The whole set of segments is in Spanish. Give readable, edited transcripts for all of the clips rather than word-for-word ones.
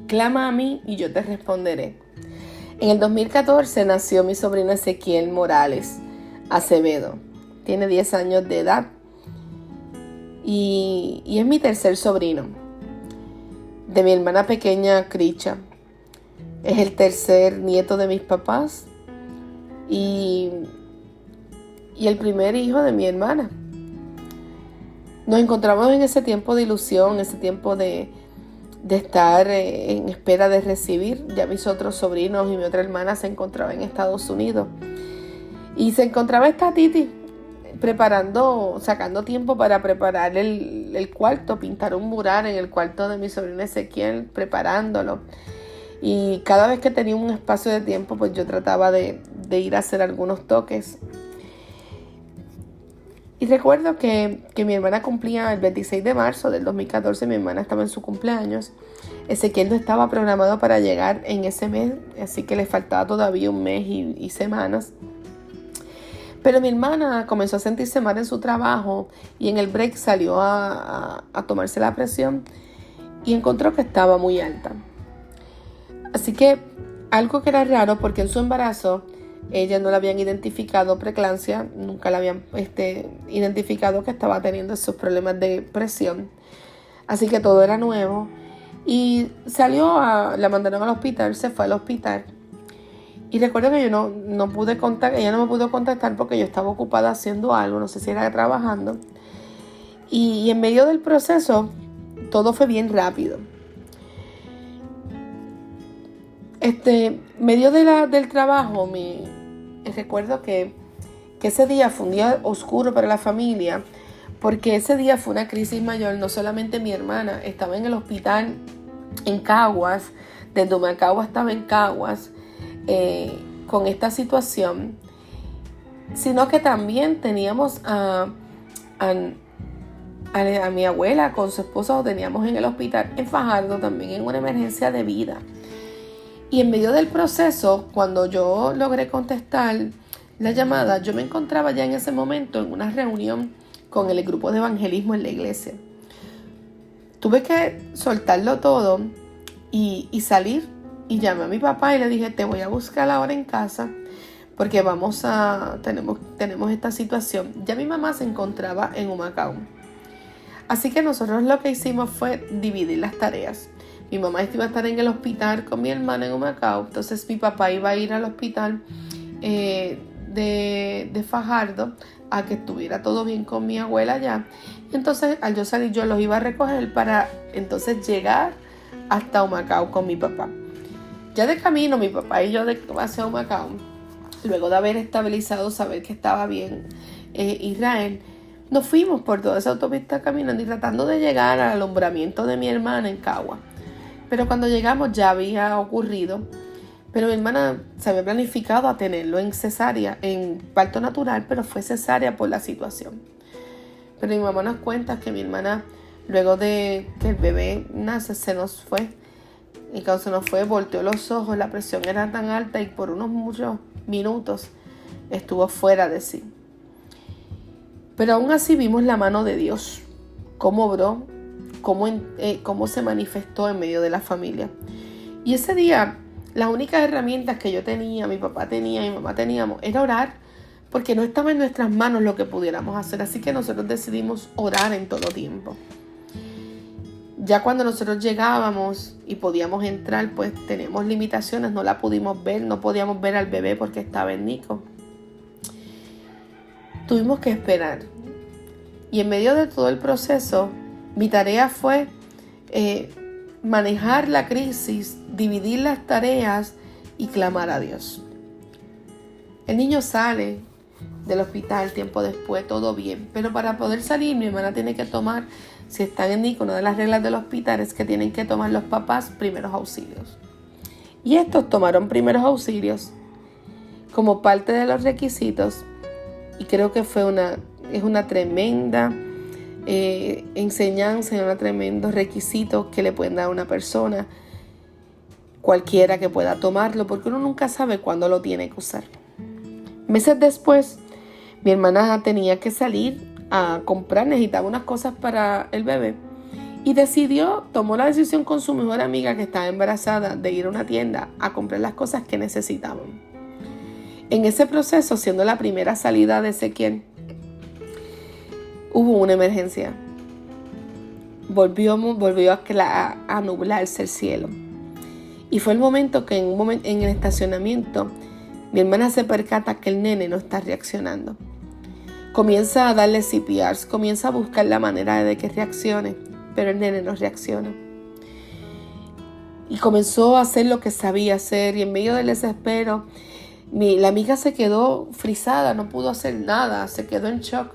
clama a mí y yo te responderé. En el 2014 nació mi sobrino Ezequiel Morales Acevedo. Tiene 10 años de edad y es mi tercer sobrino de mi hermana pequeña Cricha. Es el tercer nieto de mis papás y el primer hijo de mi hermana. Nos encontramos en ese tiempo de ilusión, ese tiempo de estar en espera de recibir. Ya mis otros sobrinos y mi otra hermana se encontraban en Estados Unidos. Y se encontraba esta Titi sacando tiempo para preparar el cuarto, pintar un mural en el cuarto de mi sobrino Ezequiel, preparándolo. Y cada vez que tenía un espacio de tiempo, pues yo trataba de ir a hacer algunos toques. Y recuerdo que mi hermana cumplía el 26 de marzo del 2014, mi hermana estaba en su cumpleaños. Ezequiel no estaba programado para llegar en ese mes, así que le faltaba todavía un mes y semanas. Pero mi hermana comenzó a sentirse mal en su trabajo y en el break salió a tomarse la presión y encontró que estaba muy alta. Así que algo que era raro, porque en su embarazo ella no le habían identificado preeclampsia, nunca le habían identificado que estaba teniendo esos problemas de presión. Así que todo era nuevo. Y la mandaron al hospital, se fue al hospital. Y recuerdo que yo no pude contactar, ella no me pudo contactar porque yo estaba ocupada haciendo algo, no sé si era trabajando. Y en medio del proceso, todo fue bien rápido. Medio del trabajo, recuerdo que ese día fue un día oscuro para la familia, porque ese día fue una crisis mayor. No solamente mi hermana estaba en el hospital en Caguas, desde Humacao estaba en Caguas con esta situación, sino que también teníamos a mi abuela con su esposo, lo teníamos en el hospital en Fajardo también, en una emergencia de vida. Y en medio del proceso, cuando yo logré contestar la llamada, yo me encontraba ya en ese momento en una reunión con el grupo de evangelismo en la iglesia. Tuve que soltarlo todo y salir, y llamé a mi papá y le dije, te voy a buscar ahora en casa porque tenemos esta situación. Ya mi mamá se encontraba en Humacao. Así que nosotros lo que hicimos fue dividir las tareas. Mi mamá iba a estar en el hospital con mi hermana en Humacao, entonces mi papá iba a ir al hospital de Fajardo a que estuviera todo bien con mi abuela allá. Entonces al yo salir yo los iba a recoger para entonces llegar hasta Humacao con mi papá. Ya de camino mi papá y yo hacia Humacao, luego de haber estabilizado, saber que estaba bien Israel, nos fuimos por toda esa autopista caminando y tratando de llegar al alumbramiento de mi hermana en Cagua. Pero cuando llegamos ya había ocurrido, pero mi hermana se había planificado a tenerlo en cesárea, en parto natural, pero fue cesárea por la situación. Pero mi mamá nos cuenta que mi hermana, luego de que el bebé nace, se nos fue. Y cuando se nos fue, volteó los ojos, la presión era tan alta y por muchos minutos estuvo fuera de sí. Pero aún así vimos la mano de Dios, cómo obró, cómo se manifestó en medio de la familia. Y ese día, las únicas herramientas que yo tenía, mi papá tenía y mi mamá teníamos, era orar, porque no estaba en nuestras manos lo que pudiéramos hacer. Así que nosotros decidimos orar en todo tiempo. Ya cuando nosotros llegábamos y podíamos entrar, pues teníamos limitaciones, no la pudimos ver, no podíamos ver al bebé porque estaba en Nico. Tuvimos que esperar. Y en medio de todo el proceso, mi tarea fue manejar la crisis, dividir las tareas y clamar a Dios. El niño sale del hospital tiempo después, todo bien. Pero para poder salir, mi hermana tiene que tomar, si están en Nico, una de las reglas del hospital es que tienen que tomar los papás primeros auxilios. Y estos tomaron primeros auxilios como parte de los requisitos. Y creo que es una tremenda enseñanza y un tremendo requisito que le pueden dar a una persona, cualquiera que pueda tomarlo, porque uno nunca sabe cuándo lo tiene que usar. Meses después, mi hermana tenía que salir a comprar, necesitaba unas cosas para el bebé Y tomó la decisión con su mejor amiga que estaba embarazada de ir a una tienda a comprar las cosas que necesitaban. En ese proceso, siendo la primera salida de Ezequiel, hubo una emergencia. Volvió a nublarse el cielo. Y fue el momento que en el estacionamiento mi hermana se percata que el nene no está reaccionando. Comienza a darle CPR, comienza a buscar la manera de que reaccione, pero el nene no reacciona. Y comenzó a hacer lo que sabía hacer, y en medio del desespero, la amiga se quedó frisada, no pudo hacer nada, se quedó en shock.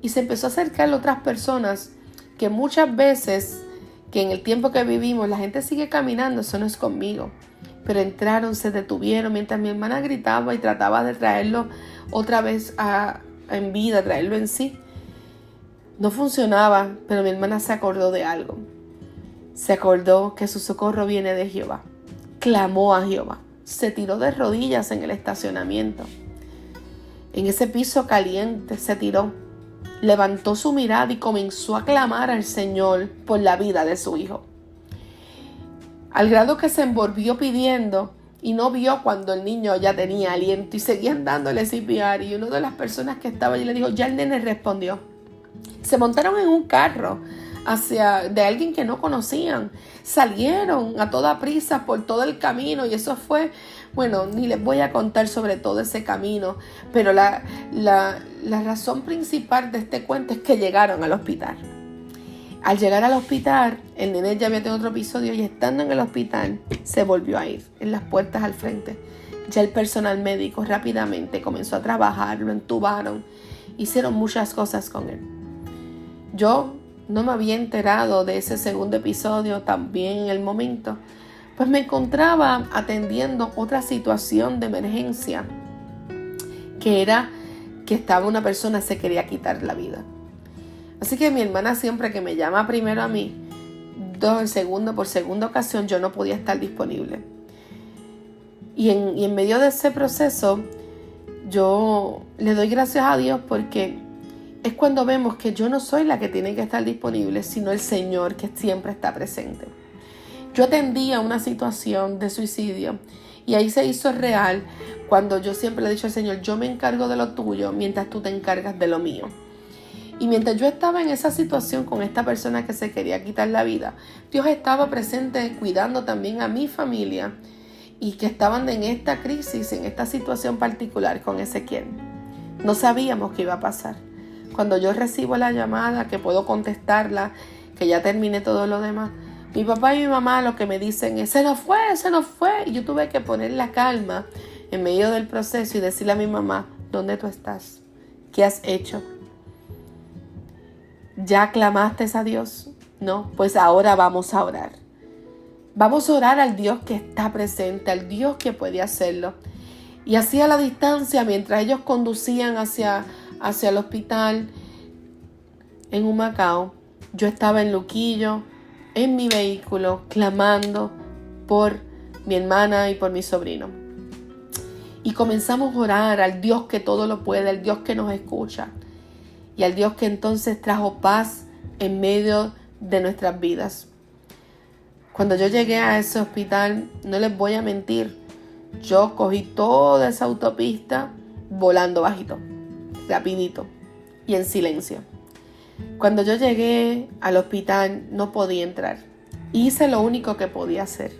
Y se empezó a acercar a otras personas que muchas veces, que en el tiempo que vivimos, la gente sigue caminando, eso no es conmigo. Pero entraron, se detuvieron, mientras mi hermana gritaba y trataba de traerlo otra vez en vida, traerlo en sí. No funcionaba, pero mi hermana se acordó de algo. Se acordó que su socorro viene de Jehová. Clamó a Jehová. Se tiró de rodillas en el estacionamiento. En ese piso caliente se tiró. Levantó su mirada y comenzó a clamar al Señor por la vida de su hijo. Al grado que se envolvió pidiendo y no vio cuando el niño ya tenía aliento y seguían dándole CPR. Y una de las personas que estaba allí le dijo, ya el nene respondió. Se montaron en un carro de alguien que no conocían. Salieron a toda prisa por todo el camino y eso fue, bueno, ni les voy a contar sobre todo ese camino, pero la razón principal de este cuento es que llegaron al hospital. Al llegar al hospital, el nene ya había tenido otro episodio y estando en el hospital se volvió a ir en las puertas al frente. Ya el personal médico rápidamente comenzó a trabajar, lo entubaron, hicieron muchas cosas con él. Yo no me había enterado de ese segundo episodio también en el momento, pues me encontraba atendiendo otra situación de emergencia, que era que estaba una persona se quería quitar la vida. Así que mi hermana siempre que me llama primero a mí, por segunda ocasión yo no podía estar disponible. Y en medio de ese proceso yo le doy gracias a Dios porque es cuando vemos que yo no soy la que tiene que estar disponible, sino el Señor que siempre está presente. Yo atendía una situación de suicidio y ahí se hizo real cuando yo siempre le he dicho al Señor, yo me encargo de lo tuyo mientras tú te encargas de lo mío. Y mientras yo estaba en esa situación con esta persona que se quería quitar la vida, Dios estaba presente cuidando también a mi familia y que estaban en esta crisis, en esta situación particular con Ezequiel. No sabíamos qué iba a pasar. Cuando yo recibo la llamada, que puedo contestarla, que ya terminé todo lo demás, mi papá y mi mamá lo que me dicen es, se nos fue. Y yo tuve que poner la calma en medio del proceso y decirle a mi mamá, ¿dónde tú estás? ¿Qué has hecho? ¿Ya clamaste a Dios? No, pues ahora vamos a orar. Vamos a orar al Dios que está presente, al Dios que puede hacerlo. Y así a la distancia, mientras ellos conducían hacia el hospital en Humacao, yo estaba en Luquillo, en mi vehículo, clamando por mi hermana y por mi sobrino. Y comenzamos a orar al Dios que todo lo puede, al Dios que nos escucha. Y al Dios que entonces trajo paz en medio de nuestras vidas. Cuando yo llegué a ese hospital, no les voy a mentir, yo cogí toda esa autopista volando bajito, rapidito y en silencio. Cuando yo llegué al hospital no podía entrar. Hice lo único que podía hacer,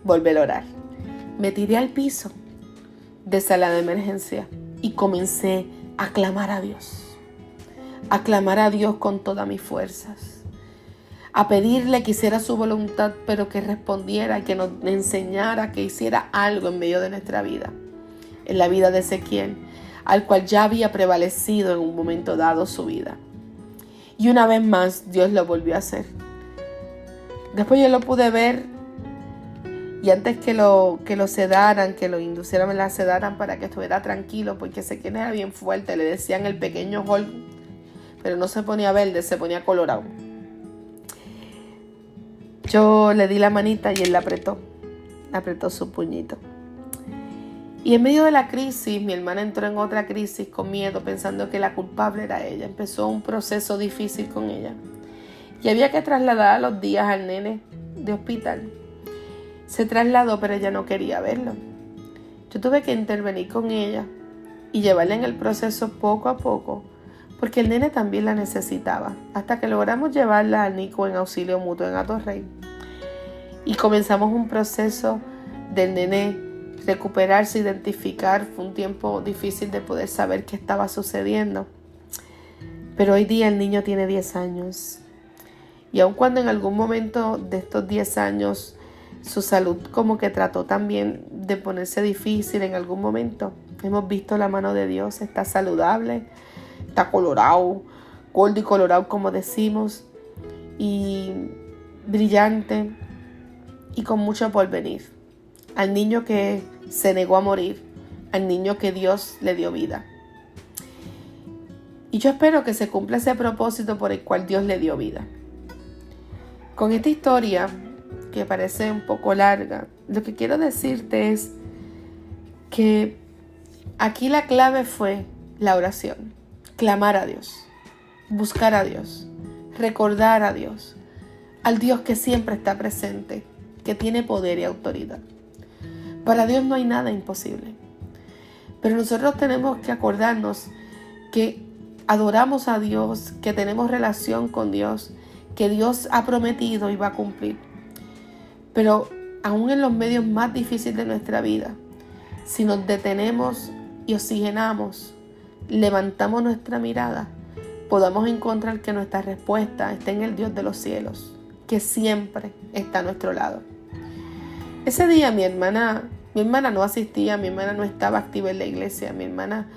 volver a orar. Me tiré al piso de sala de emergencia y comencé a clamar a Dios. A clamar a Dios con todas mis fuerzas, a pedirle que hiciera su voluntad, pero que respondiera, que nos enseñara, que hiciera algo en medio de nuestra vida, en la vida de Ezequiel, al cual ya había prevalecido en un momento dado su vida. Y una vez más Dios lo volvió a hacer. Después yo lo pude ver y antes que lo sedaran, que lo inducieran, la sedaran para que estuviera tranquilo, porque Ezequiel era bien fuerte, le decían el pequeño Hulk, pero no se ponía verde, se ponía colorado. Yo le di la manita y él la apretó su puñito. Y en medio de la crisis, mi hermana entró en otra crisis con miedo, pensando que la culpable era ella. Empezó un proceso difícil con ella. y había que trasladar a los días al nene de hospital. Se trasladó, pero ella no quería verlo. Yo tuve que intervenir con ella y llevarla en el proceso poco a poco, porque el nene también la necesitaba, hasta que logramos llevarla al NICU en auxilio mutuo en Atorrey. Y comenzamos un proceso del nene recuperarse, identificar. Fue un tiempo difícil de poder saber qué estaba sucediendo. Pero hoy día el niño tiene 10 años. Y aun cuando en algún momento de estos 10 años su salud como que trató también de ponerse difícil en algún momento, hemos visto la mano de Dios. Está saludable, está colorado, gordo y colorado como decimos, y brillante y con mucho por venir. Al niño que se negó a morir, al niño que Dios le dio vida. Y yo espero que se cumpla ese propósito por el cual Dios le dio vida. Con esta historia, que parece un poco larga, lo que quiero decirte es que aquí la clave fue la oración, clamar a Dios, buscar a Dios, recordar a Dios, al Dios que siempre está presente, que tiene poder y autoridad. Para Dios no hay nada imposible. Pero nosotros tenemos que acordarnos que adoramos a Dios, que tenemos relación con Dios, que Dios ha prometido y va a cumplir. Pero aún en los medios más difíciles de nuestra vida, si nos detenemos y oxigenamos, levantamos nuestra mirada, podamos encontrar que nuestra respuesta está en el Dios de los cielos, que siempre está a nuestro lado. Ese día mi hermana no asistía, mi hermana no estaba activa en la iglesia, mi hermana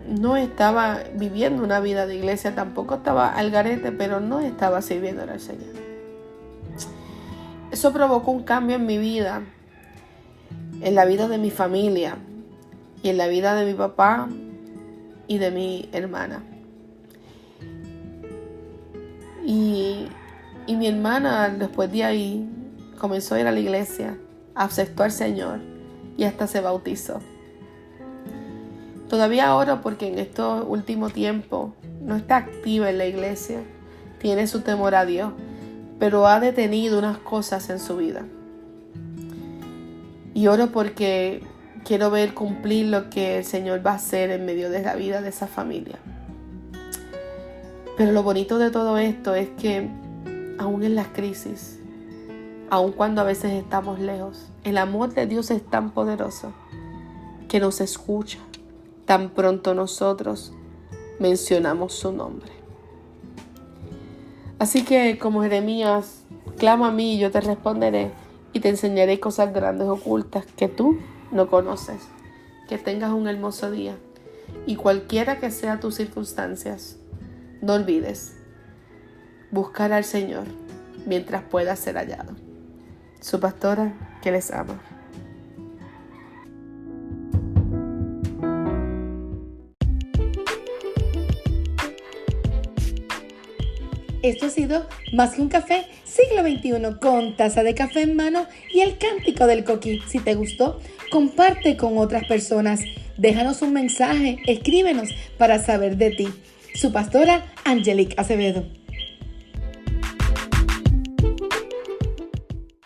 no estaba viviendo una vida de iglesia, tampoco estaba al garete, pero no estaba sirviendo al Señor. Eso provocó un cambio en mi vida, en la vida de mi familia y en la vida de mi papá y de mi hermana. Y mi hermana después de ahí comenzó a ir a la iglesia, aceptó al Señor y hasta se bautizó. Todavía oro porque en estos últimos tiempos no está activa en la iglesia, tiene su temor a Dios, pero ha detenido unas cosas en su vida. Y oro porque quiero ver cumplir lo que el Señor va a hacer en medio de la vida de esa familia. Pero lo bonito de todo esto es que aún en las crisis, aun cuando a veces estamos lejos, el amor de Dios es tan poderoso que nos escucha tan pronto nosotros mencionamos su nombre. Así que como Jeremías, clama a mí y yo te responderé y te enseñaré cosas grandes ocultas que tú no conoces. Que tengas un hermoso día y cualquiera que sea tus circunstancias, no olvides buscar al Señor mientras pueda ser hallado. Su pastora que les ama. Esto ha sido Más que un café, siglo XXI, con taza de café en mano y el cántico del coquí. Si te gustó, comparte con otras personas. Déjanos un mensaje, escríbenos para saber de ti. Su pastora, Angelique Acevedo.